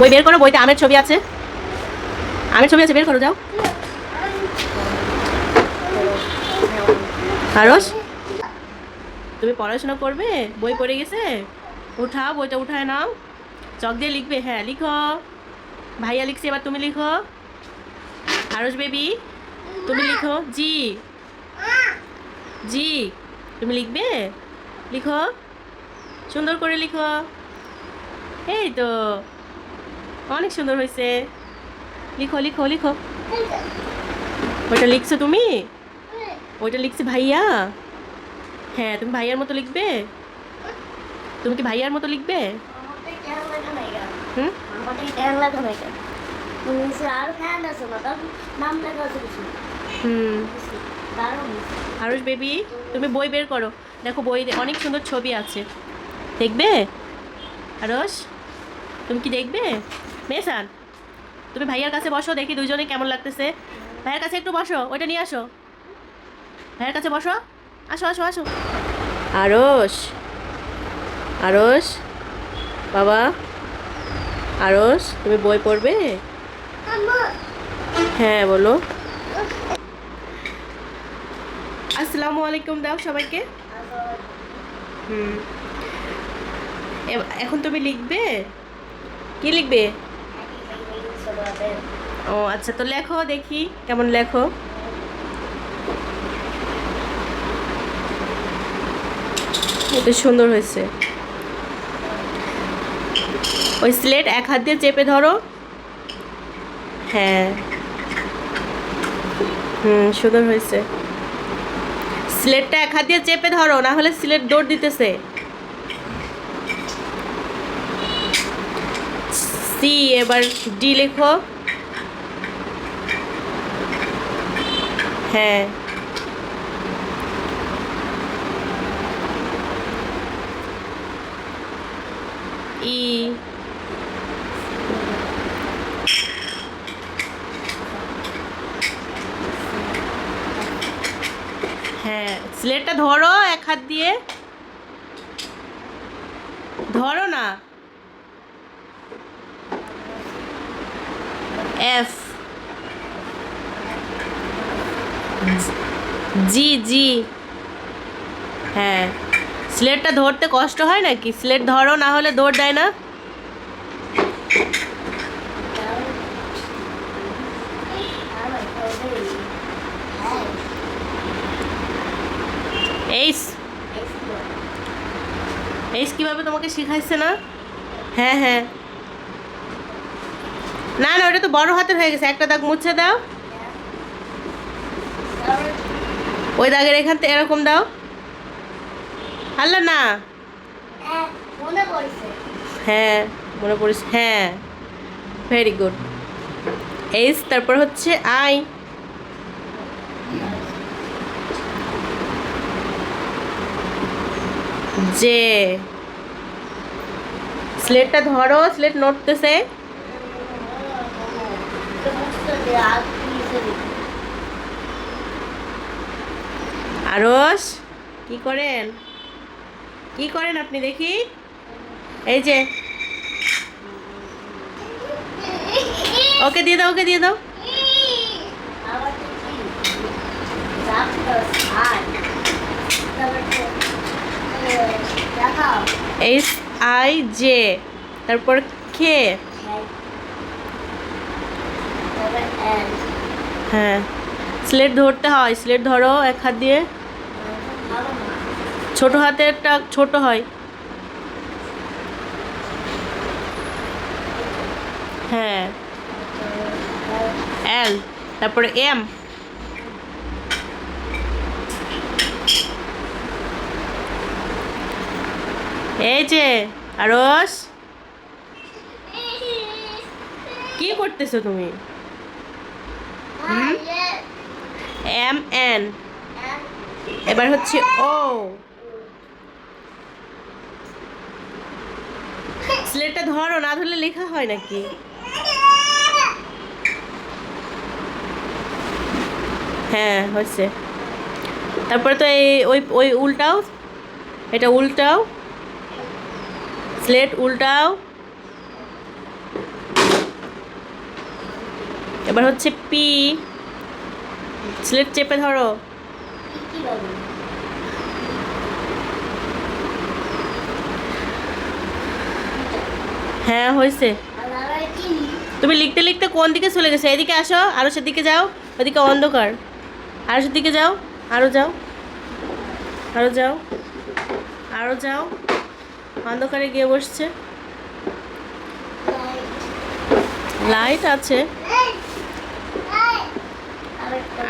বই বের করো, বইতে আমের ছবি আছে, আমের ছবি আছে, বের করো যাও। আরস, তুমি পড়াশোনা করবে? বই পড়ে গেছে, উঠাও বইটা, উঠায় নাও, চক দিয়ে লিখবে। হ্যাঁ লিখো, ভাইয়া লিখছে, এবার তুমি লিখো। আরস বেবি তুমি লিখো। জি জি, তুমি লিখবে, লিখো, সুন্দর করে লিখো। এই তো, অনেক সুন্দর হয়েছে, লিখো লিখো লিখো। ওইটা লিখছো তুমি? ওইটা লিখছে ভাইয়া? হ্যাঁ, তুমি ভাইয়ার মতো লিখবে। তুমি কি ভাইয়ার মতো লিখবে? হুম, হুম। আরুষ বেবি তুমি বই বের করো, দেখো বই অনেক সুন্দর ছবি আছে, দেখবে? আরুষ তুমি কি দেখবে? মেসান তুমি ভাইয়ার কাছে বসো, দেখি দুইজনে কেমন লাগতেছে। ভাইয়ের কাছে একটু বসো, ওইটা নিয়ে আসো, ভাইয়ের কাছে বসো, আসো আসো আসো। আরুষ, আরুষ বাবা, আরুষ তুমি বই পড়বে? হ্যাঁ বলো। আসসালামু আলাইকুম দাও সবাইকে। হুম, এখন তুমি লিখবে, কি লিখবে? ও আচ্ছা, তো লেখো দেখি কেমন লেখো। এটা সুন্দর হয়েছে। ওই স্লেট এক হাত দিয়ে চেপে ধরো। হ্যাঁ, হুম, সুন্দর হয়েছে। স্লেটটা এক হাত দিয়ে চেপে ধরো, না হলে স্লেট দৌড় দিতেছে। সি, এবার ডি লেখো। হ্যাঁ, ই, হ্যাঁ, স্লেটটা ধরো এক হাত দিয়ে, ধরো না। এফ, জি জি, হ্যাঁ। স্লেটটা ধরতে কষ্ট হয় নাকি? স্লেট ধরো, না হলে দৌড় দেয় না। এইস, এইস কিভাবে তোমাকে শিখাইছে না? হ্যাঁ হ্যাঁ, না না, ওটা তো বড় হাতের হয়ে গেছে, একটা দাগ মুছে দাও। ওই দাগের এখান থেকে এরকম দাও। আল্লাহ না, হ্যাঁ মনে পড়েছে, হ্যাঁ, ভেরি গুড। এইস, তারপর হচ্ছে আই, জে। স্লেটটা ধরো, স্লেট নড়তেছে। আরস কি করেন, কি করেন আপনি দেখি? এই যে, ওকে দিয়ে দাও, ওকে দিয়ে দাও। এইচ আই জে, তারপর কে। হ্যাঁ, স্লেট ধরতে হয়, স্লেট ধরো এক হাত দিয়ে, ছোট হাতেরটা ছোট হয়। হ্যাঁ, এল, তারপরে এম। এই যে আরস, কি করতেছো তুমি? এম এন, এবার হচ্ছে ও। স্লেটটা ধরো, না ধরলে লেখা হয় নাকি? হ্যাঁ হয়েছে। তারপরে তো এই ওই ওই উল্টাও, এটা উল্টাও, স্লেট উল্টাও। এবার হচ্ছে পি। স্লেট চেপে ধরো। হ্যাঁ হয়েছে। তুমি লিখতে লিখতে কোন দিকে চলে গেছো? এদিকে আসো, আরো সেদিকে যাও। ওদিকে অন্ধকার। আরো সেদিকে যাও। আরো যাও, আরো যাও, আরো যাও। অন্ধকারে গিয়ে বসছে। লাইট আছে।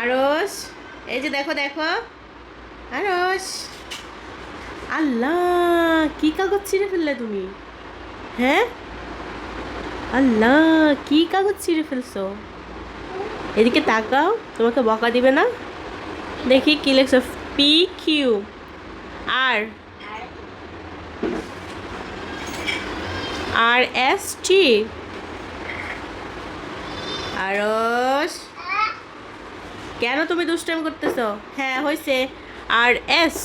আরস, এই যে দেখো দেখো। আরস, আল্লাহ, কি কাগজ ছিঁড়ে ফেললে তুমি? হ্যাঁ, আল্লাহ, কি কাগজ ছিঁড়ে ফেলছো? এদিকে তাকাও, তোমাকে বকা দিবে না। দেখি কি লেখছো। পি কিউ আর আর এস টি। আরস, কেন তুমি দুষ্টামি করতেছো? হ্যাঁ হয়েছে। আর এস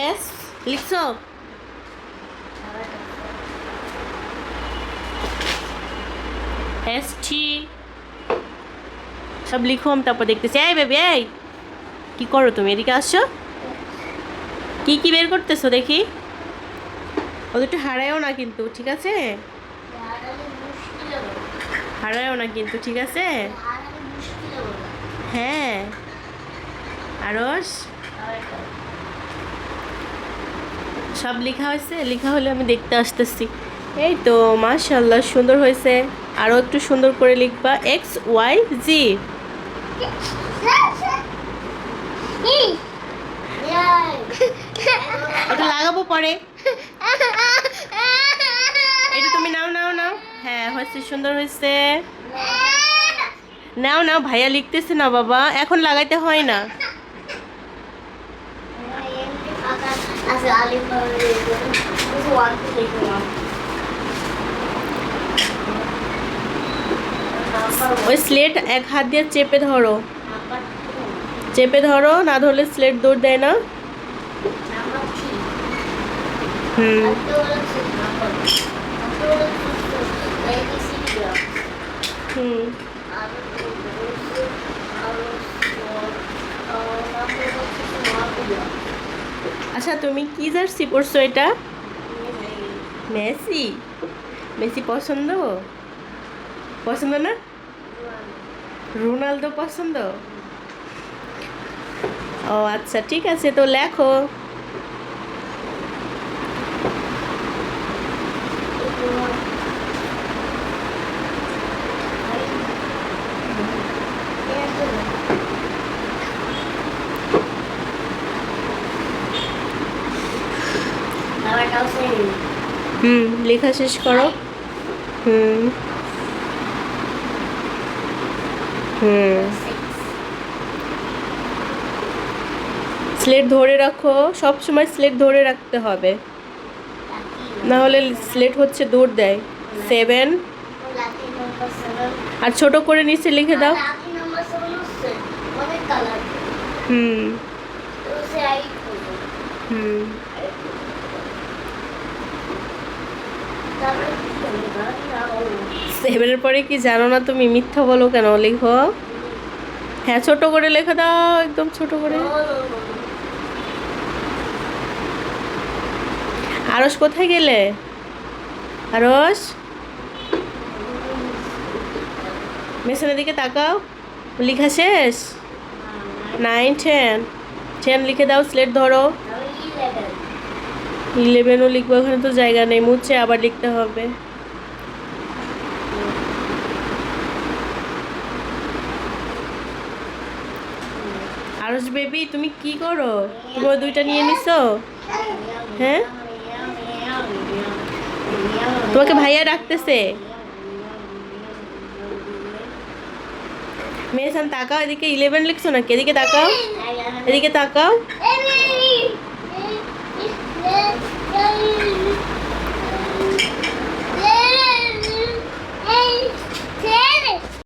এস লিখছো। এস টি সব লিখো, আমি তারপর দেখতেছি। এই বেবি, এই কি করো তুমি? এদিকে আসছো। কি কি বের করতেছো দেখি। ওদেরটা হারায়ও না কিন্তু, ঠিক আছে? হারায়ও না কিন্তু, ঠিক আছে? হ্যাঁ। আরস, সব লেখা হয়েছে? লেখা হলে আমি দেখতে আসতেছি। এই তো মাশাআল্লাহ, সুন্দর হয়েছে। আরও একটু সুন্দর করে লিখবা। এক্স ওয়াই জি। এটা লাগাবো পরে। এটা তুমি নাও নাও নাও। হ্যাঁ হয়েছে, সুন্দর হয়েছে। নাও নাও, ভাইয়া লিখতেছে না বাবা, এখন লাগাইতে হয় না। ওই স্লেট এক হাত দিয়ে চেপে ধরো। চেপে ধরো, না ধরলে স্লেট দৌড় দেয় না। হুম। হুম। আচ্ছা, তুমি কি জার্সি পরছো এটা? মেসি। মেসি পছন্দ? পছন্দ না? রোনালদো পছন্দ? ও আচ্ছা, ঠিক আছে, তো লেখো। লেখা শেষ করো। হুম। হুম। স্লেট ধরে রাখো, সব সময় স্লেট ধরে রাখতে হবে, না হলে স্লেট হচ্ছে দৌড় দেয়। 7। আর ছোট করে নিচে লিখে দাও। হুম। হুম। 7-এর পরে কি জানো না তুমি? মিথ্যা বলো কেন? লিখো। হ্যাঁ, ছোট করে লেখা দাও, একদম ছোট করে। আরস কোথায় গেলে? আরস, মেশিনের দিকে তাকাও। লেখা শেষ? 9, 10। 10 লিখে দাও, স্লেট ধরো। 11ও লিখবো, ওখানে তো জায়গা নেই, মুছে আবার লিখতে হবে। আরস বেবি, তুমি কি করো? তুমি ওই দুইটা নিয়ে নিছো? হ্যাঁ, তোমাকে ভাইয়া ডাকতেছে। মেয়েসান তাকাও, এদিকে 11 লিখছো নাকি? এদিকে তাকাও, এদিকে তাকাও।